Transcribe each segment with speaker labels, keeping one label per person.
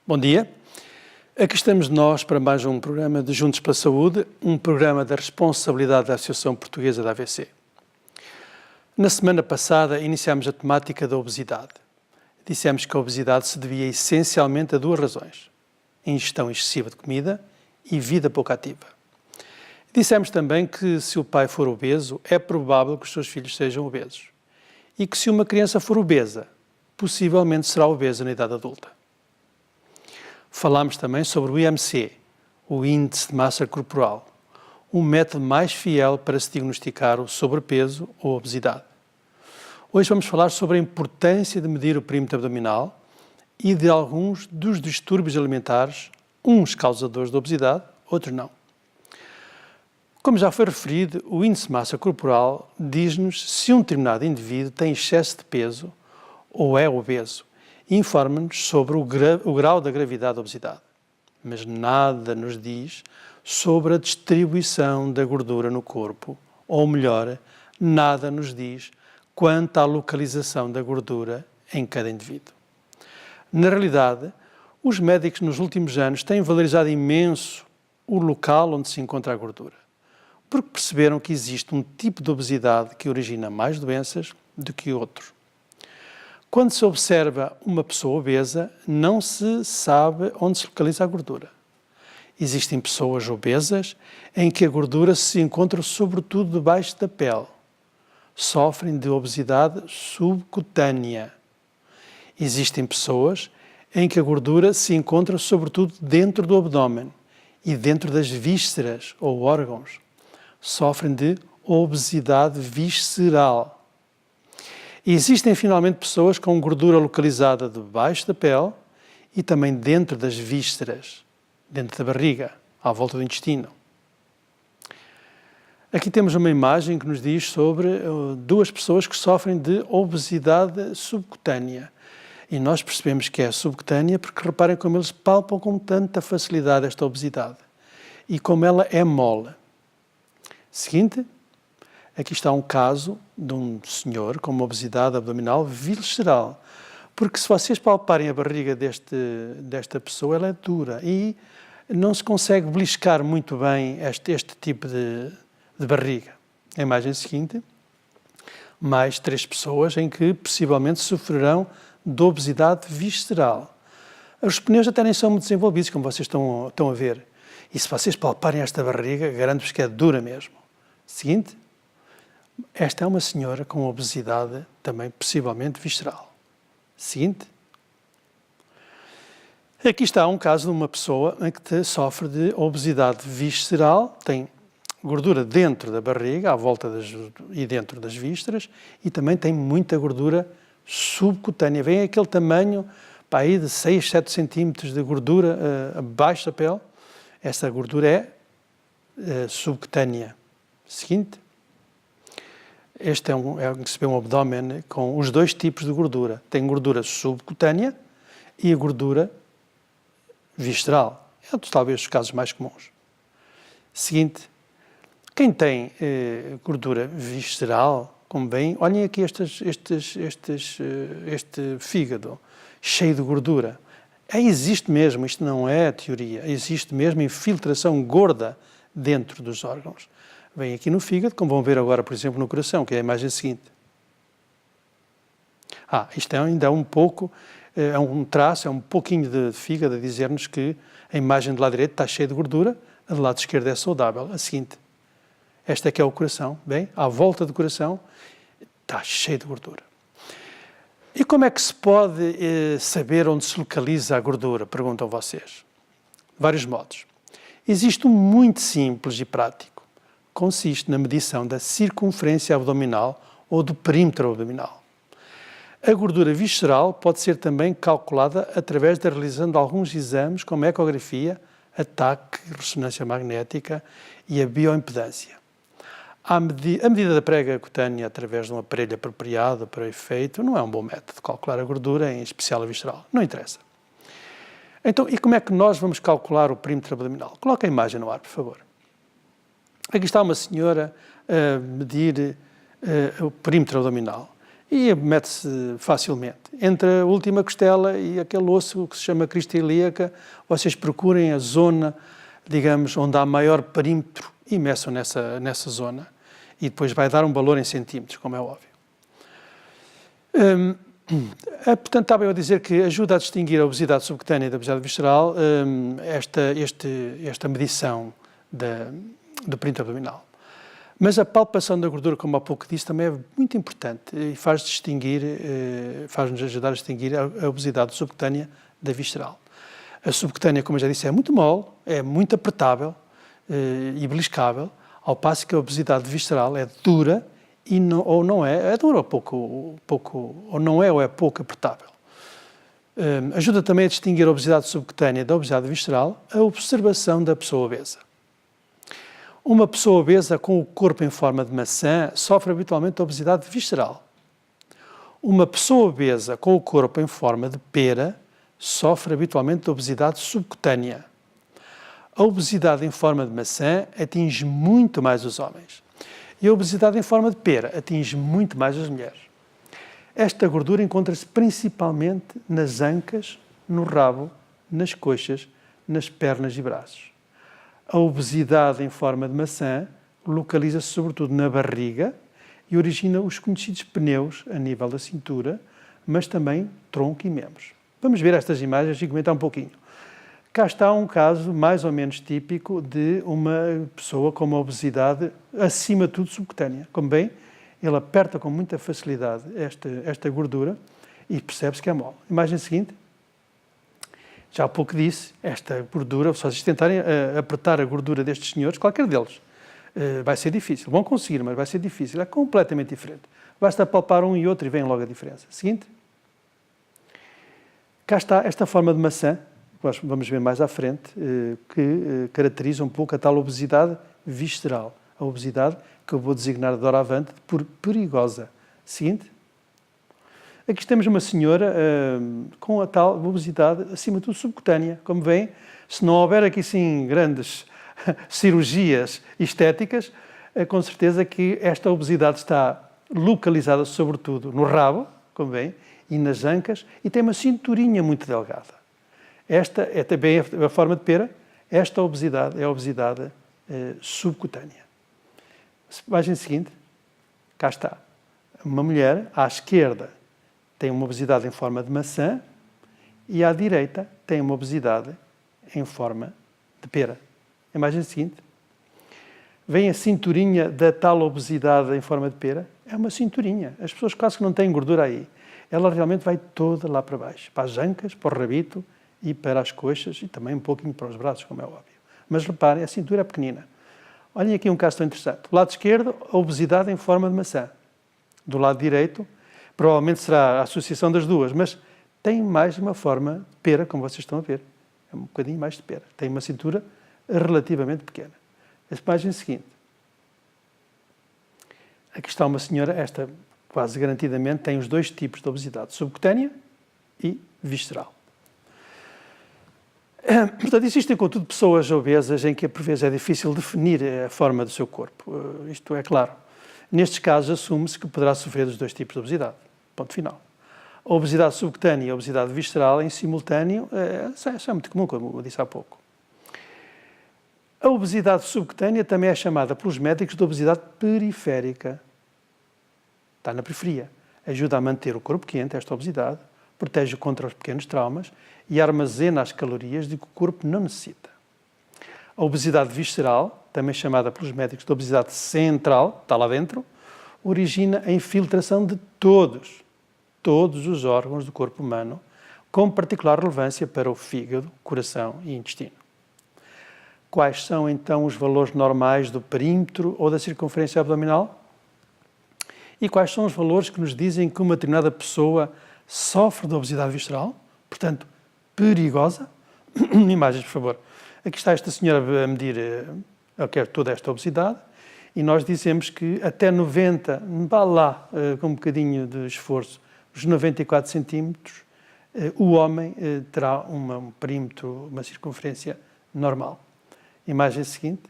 Speaker 1: Bom dia, aqui estamos nós para mais um programa de Juntos pela Saúde, um programa da responsabilidade da Associação Portuguesa da AVC. Na semana passada iniciámos a temática da obesidade. Dissemos que a obesidade se devia essencialmente a duas razões: ingestão excessiva de comida e vida pouco ativa. Dissemos também que se o pai for obeso, é provável que os seus filhos sejam obesos e que se uma criança for obesa, possivelmente será obesa na idade adulta. Falámos também sobre o IMC, o Índice de Massa Corporal, um método mais fiel para se diagnosticar o sobrepeso ou obesidade. Hoje vamos falar sobre a importância de medir o perímetro abdominal e de alguns dos distúrbios alimentares, uns causadores de obesidade, outros não. Como já foi referido, o Índice de Massa Corporal diz-nos se um determinado indivíduo tem excesso de peso ou é obeso e informa-nos sobre o grau da gravidade da obesidade. Mas nada nos diz sobre a distribuição da gordura no corpo, ou melhor, nada nos diz quanto à localização da gordura em cada indivíduo. Na realidade, os médicos nos últimos anos têm valorizado imenso o local onde se encontra a gordura, porque perceberam que existe um tipo de obesidade que origina mais doenças do que outro. Quando se observa uma pessoa obesa, não se sabe onde se localiza a gordura. Existem pessoas obesas em que a gordura se encontra sobretudo debaixo da pele. Sofrem de obesidade subcutânea. Existem pessoas em que a gordura se encontra sobretudo dentro do abdômen e dentro das vísceras ou órgãos. Sofrem de obesidade visceral. E existem finalmente pessoas com gordura localizada debaixo da pele e também dentro das vísceras, dentro da barriga, à volta do intestino. Aqui temos uma imagem que nos diz sobre duas pessoas que sofrem de obesidade subcutânea. E nós percebemos que é subcutânea porque reparem como eles palpam com tanta facilidade esta obesidade e como ela é mole. Seguinte. Aqui está um caso de um senhor com uma obesidade abdominal visceral. Porque se vocês palparem a barriga desta pessoa, ela é dura e não se consegue beliscar muito bem este tipo de barriga. A imagem seguinte, mais 3 pessoas em que possivelmente sofrerão de obesidade visceral. Os pneus até nem são muito desenvolvidos, como vocês estão a ver. E se vocês palparem esta barriga, garanto-vos que é dura mesmo. Seguinte. Esta é uma senhora com obesidade também possivelmente visceral. Seguinte. Aqui está um caso de uma pessoa em que sofre de obesidade visceral, tem gordura dentro da barriga, à volta e dentro das vísceras, e também tem muita gordura subcutânea. Vem aquele tamanho aí de 6, 7 centímetros de gordura abaixo da pele. Essa gordura é subcutânea. Seguinte. Este é que se vê um abdômen com os dois tipos de gordura. Tem gordura subcutânea e a gordura visceral. É talvez os casos mais comuns. Seguinte, quem tem gordura visceral, como bem, olhem aqui este fígado cheio de gordura. Existe mesmo, isto não é teoria, existe mesmo infiltração gorda dentro dos órgãos. Vem aqui no fígado, como vão ver agora, por exemplo, no coração, que é a imagem seguinte. Isto ainda é um pouco, é um traço, é um pouquinho de fígado a dizer-nos que a imagem do lado direito está cheia de gordura, a do lado esquerdo é saudável. A seguinte, esta é que é o coração, bem, à volta do coração está cheio de gordura. E como é que se pode saber onde se localiza a gordura, perguntam vocês? De vários modos. Existe um muito simples e prático. Consiste na medição da circunferência abdominal ou do perímetro abdominal. A gordura visceral pode ser também calculada através da realização de alguns exames como a ecografia, a TAC, ressonância magnética e a bioimpedância. A medida da prega cutânea através de um aparelho apropriado para o efeito não é um bom método de calcular a gordura, em especial a visceral. Não interessa. Então, e como é que nós vamos calcular o perímetro abdominal? Coloque a imagem no ar, por favor. Aqui está uma senhora a medir o perímetro abdominal e mete-se facilmente. Entre a última costela e aquele osso que se chama crista ilíaca, vocês procurem a zona, digamos, onde há maior perímetro e meçam nessa zona. E depois vai dar um valor em centímetros, como é óbvio. Portanto, estava eu a dizer que ajuda a distinguir a obesidade subcutânea da obesidade visceral esta medição do perímetro abdominal. Mas a palpação da gordura, como há pouco disse, também é muito importante e faz-nos ajudar a distinguir a obesidade subcutânea da visceral. A subcutânea, como eu já disse, é muito mole, é muito apertável e beliscável, ao passo que a obesidade visceral é dura e não é dura ou não é ou é pouco apertável. Ajuda também a distinguir a obesidade subcutânea da obesidade visceral a observação da pessoa obesa. Uma pessoa obesa com o corpo em forma de maçã sofre habitualmente a obesidade visceral. Uma pessoa obesa com o corpo em forma de pera sofre habitualmente de obesidade subcutânea. A obesidade em forma de maçã atinge muito mais os homens. E a obesidade em forma de pera atinge muito mais as mulheres. Esta gordura encontra-se principalmente nas ancas, no rabo, nas coxas, nas pernas e braços. A obesidade em forma de maçã localiza-se sobretudo na barriga e origina os conhecidos pneus a nível da cintura, mas também tronco e membros. Vamos ver estas imagens e comentar um pouquinho. Cá está um caso mais ou menos típico de uma pessoa com uma obesidade, acima de tudo, subcutânea. Como bem, ele aperta com muita facilidade esta gordura e percebe-se que é mole. Imagem seguinte. Já há pouco disse, esta gordura, se vocês tentarem apertar a gordura destes senhores, qualquer deles, vai ser difícil. Vão conseguir, mas vai ser difícil. É completamente diferente. Basta palpar um e outro e vem logo a diferença. Seguinte. Cá está esta forma de maçã, nós vamos ver mais à frente, que caracteriza um pouco a tal obesidade visceral. A obesidade que eu vou designar de doravante por perigosa. Seguinte. Aqui temos uma senhora com a tal obesidade, acima de tudo, subcutânea. Como veem, se não houver aqui sim grandes cirurgias estéticas, com certeza que esta obesidade está localizada sobretudo no rabo, como veem, e nas ancas, e tem uma cinturinha muito delgada. Esta é também a forma de pera. Esta obesidade é a obesidade subcutânea. Imagem seguinte, cá está. Uma mulher à esquerda tem uma obesidade em forma de maçã e à direita tem uma obesidade em forma de pera. A imagem seguinte. Vem a cinturinha da tal obesidade em forma de pera. É uma cinturinha. As pessoas quase que não têm gordura aí. Ela realmente vai toda lá para baixo. Para as ancas, para o rabito e para as coxas e também um pouquinho para os braços, como é óbvio. Mas reparem, a cintura é pequenina. Olhem aqui um caso tão interessante. Do lado esquerdo, a obesidade em forma de maçã. Do lado direito, provavelmente será a associação das duas, mas tem mais uma forma de pera, como vocês estão a ver. É um bocadinho mais de pera. Tem uma cintura relativamente pequena. A imagem seguinte. Aqui está uma senhora, esta quase garantidamente tem os dois tipos de obesidade, subcutânea e visceral. Portanto, existem, contudo, pessoas obesas em que, por vezes, é difícil definir a forma do seu corpo. Isto é claro. Nestes casos, assume-se que poderá sofrer dos dois tipos de obesidade. Ponto final. A obesidade subcutânea e a obesidade visceral, em simultâneo, é muito comum, como eu disse há pouco. A obesidade subcutânea também é chamada pelos médicos de obesidade periférica. Está na periferia. Ajuda a manter o corpo quente, esta obesidade, protege contra os pequenos traumas e armazena as calorias de que o corpo não necessita. A obesidade visceral, também chamada pelos médicos de obesidade central, está lá dentro, origina a infiltração de todos os órgãos do corpo humano, com particular relevância para o fígado, coração e intestino. Quais são, então, os valores normais do perímetro ou da circunferência abdominal? E quais são os valores que nos dizem que uma determinada pessoa sofre de obesidade visceral, portanto, perigosa? Imagens, por favor. Aqui está esta senhora a medir toda esta obesidade e nós dizemos que até 90, vá lá com um bocadinho de esforço, os 94 centímetros, o homem terá um perímetro, uma circunferência normal. Imagem seguinte.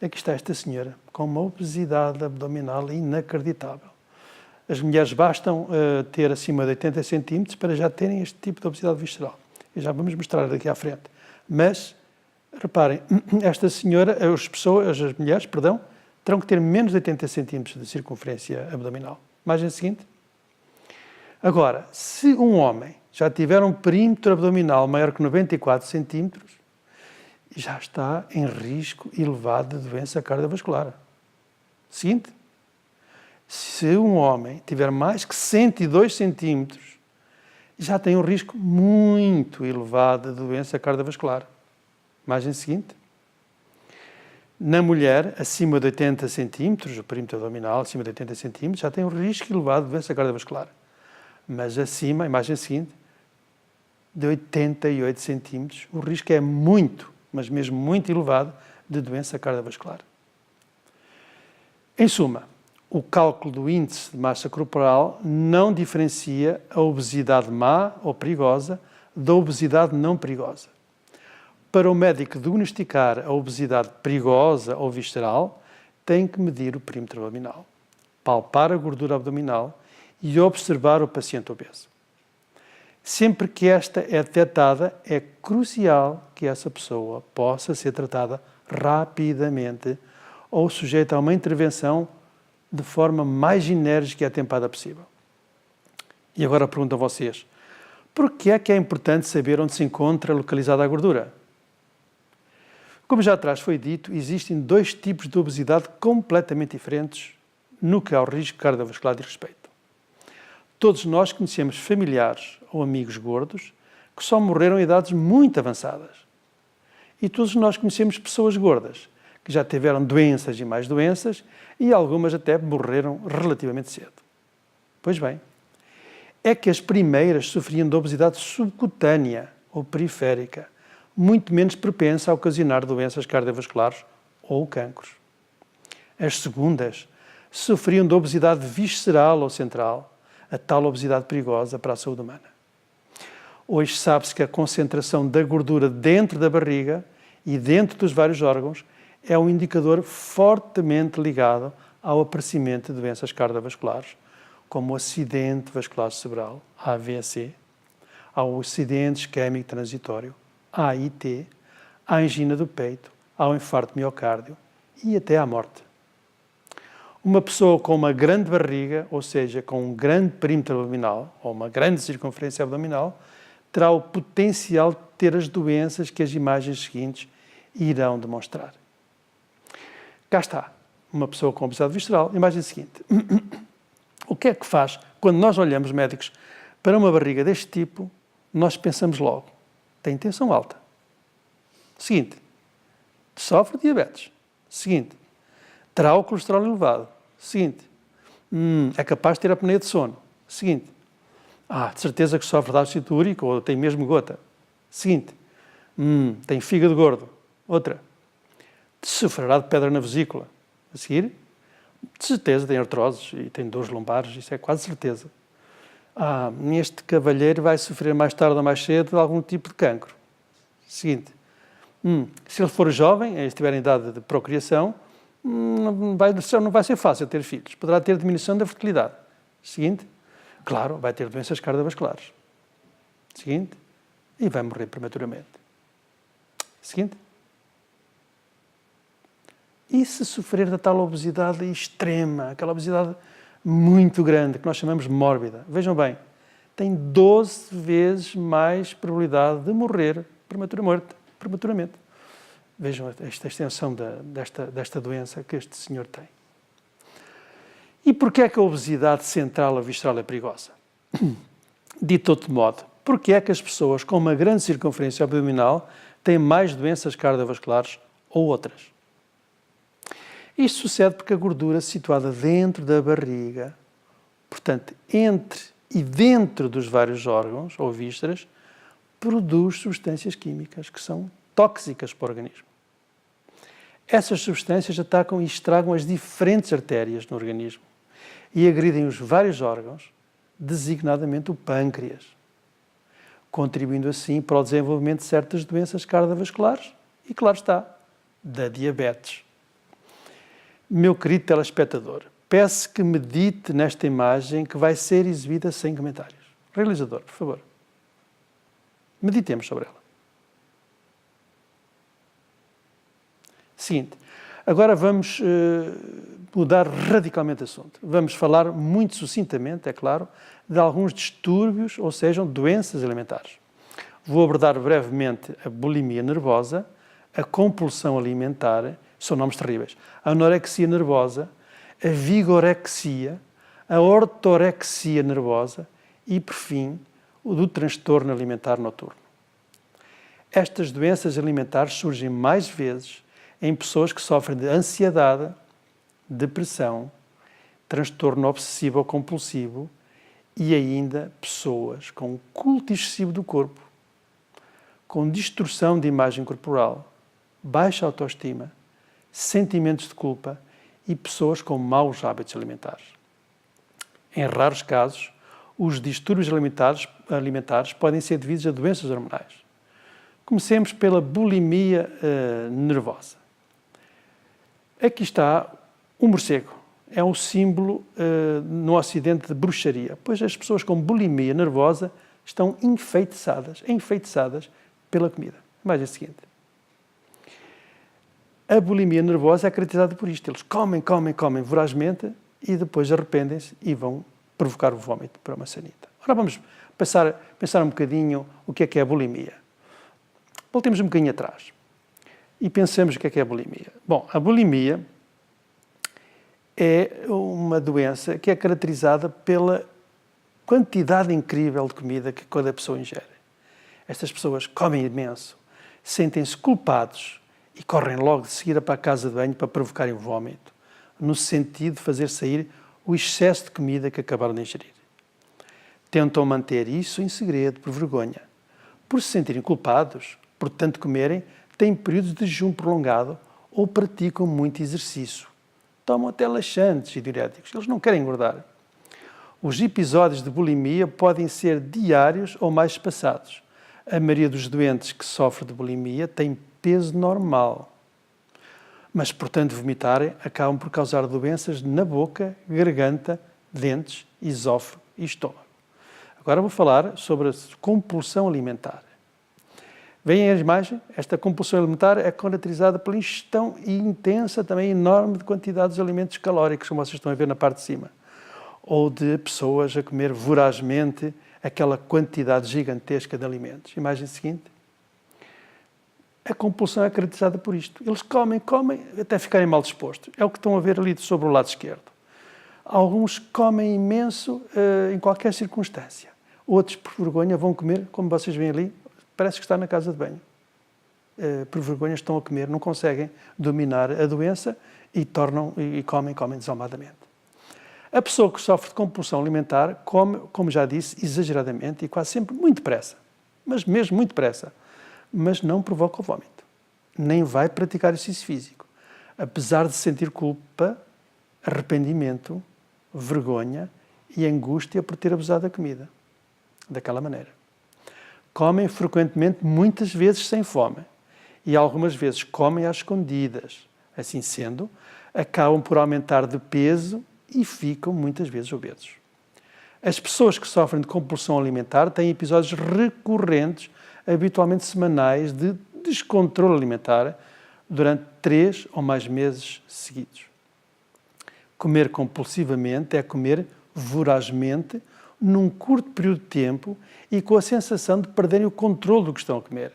Speaker 1: Aqui está esta senhora com uma obesidade abdominal inacreditável. As mulheres bastam ter acima de 80 centímetros para já terem este tipo de obesidade visceral. E já vamos mostrar daqui à frente. Mas, reparem, esta senhora, as mulheres, terão que ter menos de 80 centímetros de circunferência abdominal. Imagem seguinte. Agora, se um homem já tiver um perímetro abdominal maior que 94 centímetros, já está em risco elevado de doença cardiovascular. Seguinte. Se um homem tiver mais que 102 centímetros, já tem um risco muito elevado de doença cardiovascular. Imagem seguinte. Na mulher, acima de 80 centímetros, o perímetro abdominal acima de 80 centímetros, já tem um risco elevado de doença cardiovascular. Mas acima, imagem seguinte, de 88 centímetros, o risco é muito, mas mesmo muito elevado, de doença cardiovascular. Em suma, o cálculo do índice de massa corporal não diferencia a obesidade má ou perigosa da obesidade não perigosa. Para o médico diagnosticar a obesidade perigosa ou visceral, tem que medir o perímetro abdominal, palpar a gordura abdominal e observar o paciente obeso. Sempre que esta é detectada, é crucial que essa pessoa possa ser tratada rapidamente ou sujeita a uma intervenção de forma mais enérgica e atempada possível. E agora pergunto a vocês, por que é importante saber onde se encontra localizada a gordura? Como já atrás foi dito, existem dois tipos de obesidade completamente diferentes no que ao risco cardiovascular diz respeito. Todos nós conhecemos familiares ou amigos gordos que só morreram em idades muito avançadas. E todos nós conhecemos pessoas gordas que já tiveram doenças e mais doenças e algumas até morreram relativamente cedo. Pois bem, é que as primeiras sofriam de obesidade subcutânea ou periférica, muito menos propensa a ocasionar doenças cardiovasculares ou cancros. As segundas sofriam de obesidade visceral ou central, a tal obesidade perigosa para a saúde humana. Hoje sabe-se que a concentração da gordura dentro da barriga e dentro dos vários órgãos é um indicador fortemente ligado ao aparecimento de doenças cardiovasculares, como o acidente vascular cerebral, AVC, ao acidente isquémico transitório, AIT, à angina do peito, ao infarto de miocárdio e até à morte. Uma pessoa com uma grande barriga, ou seja, com um grande perímetro abdominal, ou uma grande circunferência abdominal, terá o potencial de ter as doenças que as imagens seguintes irão demonstrar. Cá está, uma pessoa com obesidade visceral. Imagem seguinte. O que é que faz quando nós olhamos, médicos, para uma barriga deste tipo, nós pensamos logo, tem tensão alta. Seguinte, sofre de diabetes. Seguinte, terá o colesterol elevado. Seguinte, é capaz de ter apneia de sono. Seguinte, de certeza que sofre de ácido úrico ou tem mesmo gota. Seguinte, tem fígado gordo. Outra, sofrerá de pedra na vesícula. A seguir, de certeza tem artroses e tem dores lombares, isso é quase certeza. Este cavalheiro vai sofrer mais tarde ou mais cedo de algum tipo de cancro. Seguinte, se ele for jovem, e estiver em idade de procriação, não vai ser fácil ter filhos. Poderá ter diminuição da fertilidade. Seguinte, claro, vai ter doenças cardiovasculares. Seguinte, e vai morrer prematuramente. Seguinte. E se sofrer da tal obesidade extrema, aquela obesidade muito grande, que nós chamamos mórbida? Vejam bem, tem 12 vezes mais probabilidade de morrer prematuramente. Vejam esta extensão desta doença que este senhor tem. E porquê é que a obesidade central ou visceral é perigosa? Dito de outro modo, porquê é que as pessoas com uma grande circunferência abdominal têm mais doenças cardiovasculares ou outras? Isto sucede porque a gordura situada dentro da barriga, portanto, entre e dentro dos vários órgãos ou vísceras, produz substâncias químicas que são tóxicas para o organismo. Essas substâncias atacam e estragam as diferentes artérias no organismo e agridem os vários órgãos, designadamente o pâncreas, contribuindo assim para o desenvolvimento de certas doenças cardiovasculares e, claro está, da diabetes. Meu querido telespectador, peço que medite nesta imagem que vai ser exibida sem comentários. Realizador, por favor. Meditemos sobre ela. Seguinte, agora vamos mudar radicalmente de assunto. Vamos falar muito sucintamente, é claro, de alguns distúrbios, ou seja, doenças alimentares. Vou abordar brevemente a bulimia nervosa, a compulsão alimentar, são nomes terríveis, a anorexia nervosa, a vigorexia, a ortorexia nervosa e, por fim, o do transtorno alimentar noturno. Estas doenças alimentares surgem mais vezes em pessoas que sofrem de ansiedade, depressão, transtorno obsessivo ou compulsivo e ainda pessoas com culto excessivo do corpo, com distorção de imagem corporal, baixa autoestima, sentimentos de culpa e pessoas com maus hábitos alimentares. Em raros casos, os distúrbios alimentares podem ser devidos a doenças hormonais. Comecemos pela bulimia nervosa. Aqui está um morcego. É um símbolo no Ocidente de bruxaria, pois as pessoas com bulimia nervosa estão enfeitiçadas pela comida. Imagem a seguinte. A bulimia nervosa é caracterizada por isto. Eles comem vorazmente e depois arrependem-se e vão provocar o vómito para uma sanita. Ora, vamos pensar um bocadinho o que é a bulimia. Voltemos um bocadinho atrás e pensemos o que é a bulimia. Bom, a bulimia é uma doença que é caracterizada pela quantidade incrível de comida que cada pessoa ingere. Estas pessoas comem imenso, sentem-se culpados e correm logo de seguida para a casa de banho para provocarem o vómito, no sentido de fazer sair o excesso de comida que acabaram de ingerir. Tentam manter isso em segredo, por vergonha. Por se sentirem culpados, por tanto comerem, têm períodos de jejum prolongado ou praticam muito exercício. Tomam até laxantes e diuréticos. Eles não querem engordar. Os episódios de bulimia podem ser diários ou mais espaçados. A maioria dos doentes que sofrem de bulimia tem peso normal. Mas, portanto, vomitarem acabam por causar doenças na boca, garganta, dentes, esófago e estômago. Agora vou falar sobre a compulsão alimentar. Veem a imagem? Esta compulsão alimentar é caracterizada pela ingestão intensa, também enorme, de quantidades de alimentos calóricos, como vocês estão a ver na parte de cima. Ou de pessoas a comer vorazmente aquela quantidade gigantesca de alimentos. Imagem seguinte. A compulsão é caracterizada por isto. Eles comem, até ficarem mal dispostos. É o que estão a ver ali sobre o lado esquerdo. Alguns comem imenso em qualquer circunstância. Outros, por vergonha, vão comer, como vocês veem ali, parece que está na casa de banho. Por vergonha estão a comer, não conseguem dominar a doença e comem desalmadamente. A pessoa que sofre de compulsão alimentar come, como já disse, exageradamente e quase sempre muito depressa. Mas mesmo muito depressa. Mas não provoca o vómito. Nem vai praticar exercício físico. Apesar de sentir culpa, arrependimento, vergonha e angústia por ter abusado da comida. Daquela maneira. Comem frequentemente, muitas vezes sem fome. E algumas vezes comem às escondidas. Assim sendo, acabam por aumentar de peso e ficam muitas vezes obesos. As pessoas que sofrem de compulsão alimentar têm episódios recorrentes, habitualmente semanais, de descontrole alimentar durante 3 ou mais meses seguidos. Comer compulsivamente é comer vorazmente, num curto período de tempo e com a sensação de perderem o controle do que estão a comer.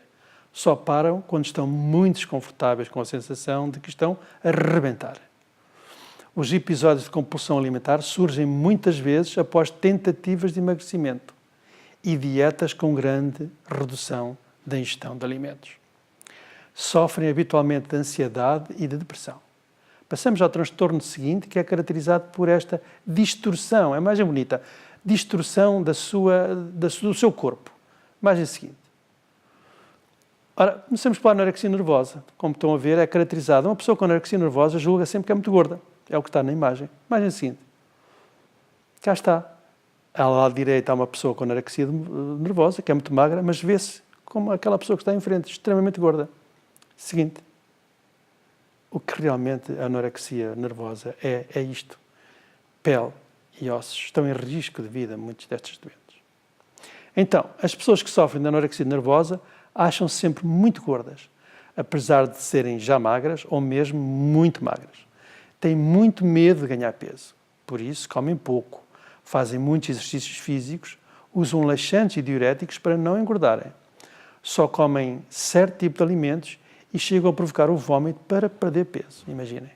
Speaker 1: Só param quando estão muito desconfortáveis com a sensação de que estão a arrebentar. Os episódios de compulsão alimentar surgem muitas vezes após tentativas de emagrecimento e dietas com grande redução da ingestão de alimentos. Sofrem habitualmente de ansiedade e de depressão. Passamos ao transtorno seguinte, que é caracterizado por esta distorção, é a imagem bonita, distorção do seu corpo. Imagem seguinte. Ora, começamos pela anorexia nervosa. Como estão a ver, é caracterizada. Uma pessoa com anorexia nervosa julga sempre que é muito gorda. É o que está na imagem. Imagem seguinte. Cá está. Ao lado direito há uma pessoa com anorexia nervosa, que é muito magra, mas vê-se como aquela pessoa que está em frente, extremamente gorda. Seguinte. O que realmente a anorexia nervosa é isto. pele e ossos estão em risco de vida, muitos destes doentes. Então, as pessoas que sofrem de anorexia nervosa acham-se sempre muito gordas, apesar de serem já magras ou mesmo muito magras. Têm muito medo de ganhar peso, por isso comem pouco, fazem muitos exercícios físicos, usam laxantes e diuréticos para não engordarem. Só comem certo tipo de alimentos e chegam a provocar o vômito para perder peso, imaginem.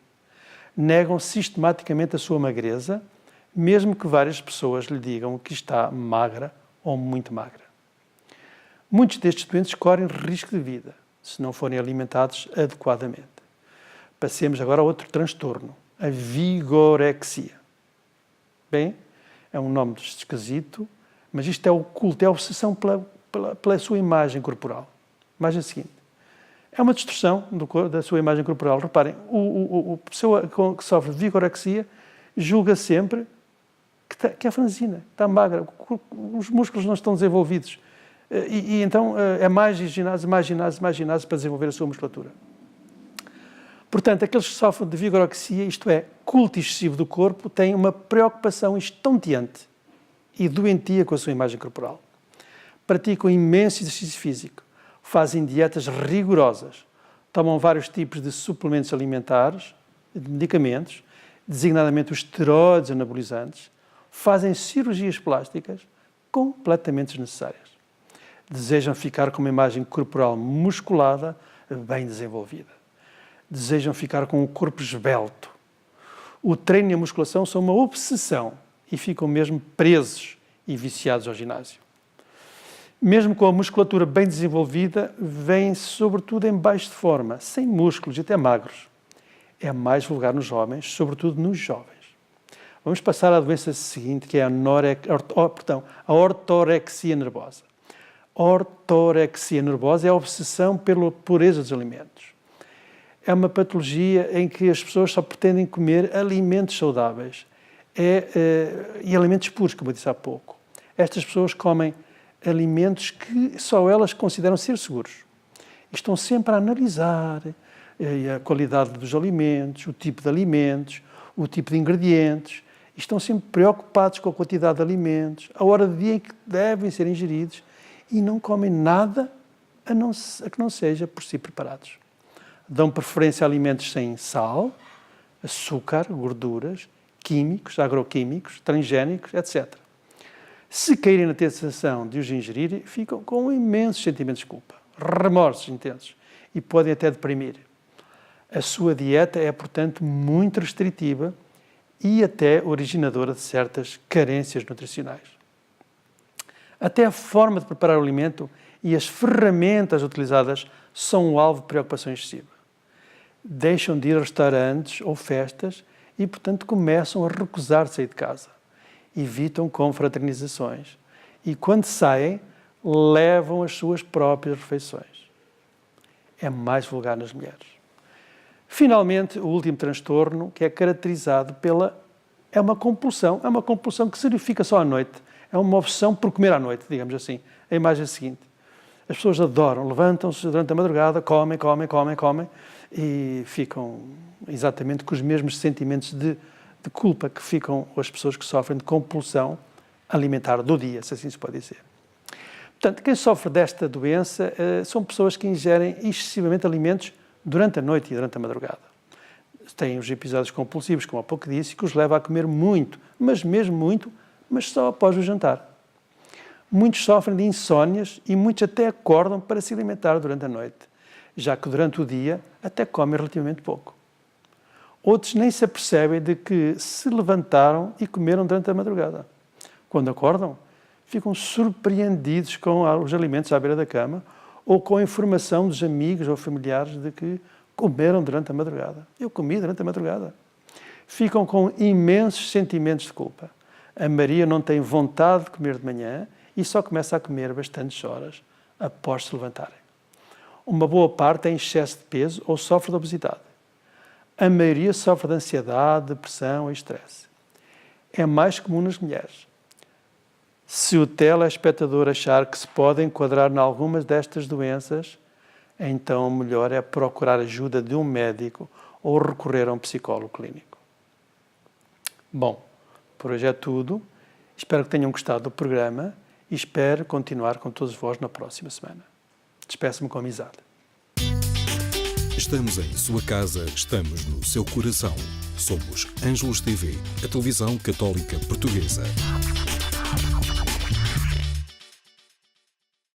Speaker 1: Negam sistematicamente a sua magreza, mesmo que várias pessoas lhe digam que está magra ou muito magra. Muitos destes doentes correm risco de vida, se não forem alimentados adequadamente. Passemos agora a outro transtorno, a vigorexia. Bem, é um nome esquisito, mas isto é o culto, é a obsessão pela sua imagem corporal. Imagem seguinte. É uma distorção da sua imagem corporal. Reparem, a pessoa que sofre de vigorexia julga sempre que é franzina, está magra, os músculos não estão desenvolvidos. E então é mais ginásio para desenvolver a sua musculatura. Portanto, aqueles que sofrem de vigorexia, isto é, culto excessivo do corpo, têm uma preocupação estonteante e doentia com a sua imagem corporal. Praticam imenso exercício físico, fazem dietas rigorosas, tomam vários tipos de suplementos alimentares, de medicamentos, designadamente os esteroides anabolizantes, fazem cirurgias plásticas completamente desnecessárias. Desejam ficar com uma imagem corporal musculada, bem desenvolvida. Desejam ficar com um corpo esbelto. O treino e a musculação são uma obsessão e ficam mesmo presos e viciados ao ginásio. Mesmo com a musculatura bem desenvolvida, vêm sobretudo em baixo de forma, sem músculos e até magros. É mais vulgar nos homens, sobretudo nos jovens. Vamos passar à doença seguinte, que é a ortorexia nervosa. A ortorexia nervosa é a obsessão pela pureza dos alimentos. É uma patologia em que as pessoas só pretendem comer alimentos saudáveis e alimentos puros, como eu disse há pouco. Estas pessoas comem alimentos que só elas consideram ser seguros. Estão sempre a analisar a qualidade dos alimentos, o tipo de ingredientes. Estão sempre preocupados com a quantidade de alimentos, a hora do dia em que devem ser ingeridos e não comem nada a que não seja por si preparados. Dão preferência a alimentos sem sal, açúcar, gorduras, químicos, agroquímicos, transgénicos, etc. Se caírem na tentação de os ingerir, ficam com imensos sentimentos de culpa, remorsos intensos e podem até deprimir. A sua dieta é, portanto, muito restritiva e até originadora de certas carências nutricionais. Até a forma de preparar o alimento e as ferramentas utilizadas são um alvo de preocupação excessiva. Deixam de ir a restaurantes ou festas e, portanto, começam a recusar sair de casa. Evitam confraternizações e, quando saem, levam as suas próprias refeições. É mais vulgar nas mulheres. Finalmente, o último transtorno, que é caracterizado é uma compulsão que se verifica só à noite. É uma obsessão por comer à noite, digamos assim. A imagem é a seguinte. As pessoas adoram, levantam-se durante a madrugada, comem e ficam exatamente com os mesmos sentimentos de culpa que ficam as pessoas que sofrem de compulsão alimentar do dia, se assim se pode dizer. Portanto, quem sofre desta doença são pessoas que ingerem excessivamente alimentos durante a noite e durante a madrugada. Têm os episódios compulsivos, como há pouco disse, que os leva a comer muito, mas mesmo muito, mas só após o jantar. Muitos sofrem de insónias e muitos até acordam para se alimentar durante a noite, já que durante o dia até comem relativamente pouco. Outros nem se apercebem de que se levantaram e comeram durante a madrugada. Quando acordam, ficam surpreendidos com os alimentos à beira da cama ou com a informação dos amigos ou familiares de que comeram durante a madrugada. Eu comi durante a madrugada. Ficam com imensos sentimentos de culpa. A Maria não tem vontade de comer de manhã e só começa a comer bastantes horas após se levantarem. Uma boa parte tem excesso de peso ou sofre de obesidade. A maioria sofre de ansiedade, depressão e estresse. É mais comum nas mulheres. Se o telespectador achar que se pode enquadrar em algumas destas doenças, então o melhor é procurar ajuda de um médico ou recorrer a um psicólogo clínico. Bom, Por hoje é tudo. Espero que tenham gostado do programa e espero continuar com todos vós na próxima semana. Despeço-me com amizade.
Speaker 2: Estamos em sua casa, estamos no seu coração. Somos Ângelos TV, a televisão católica portuguesa.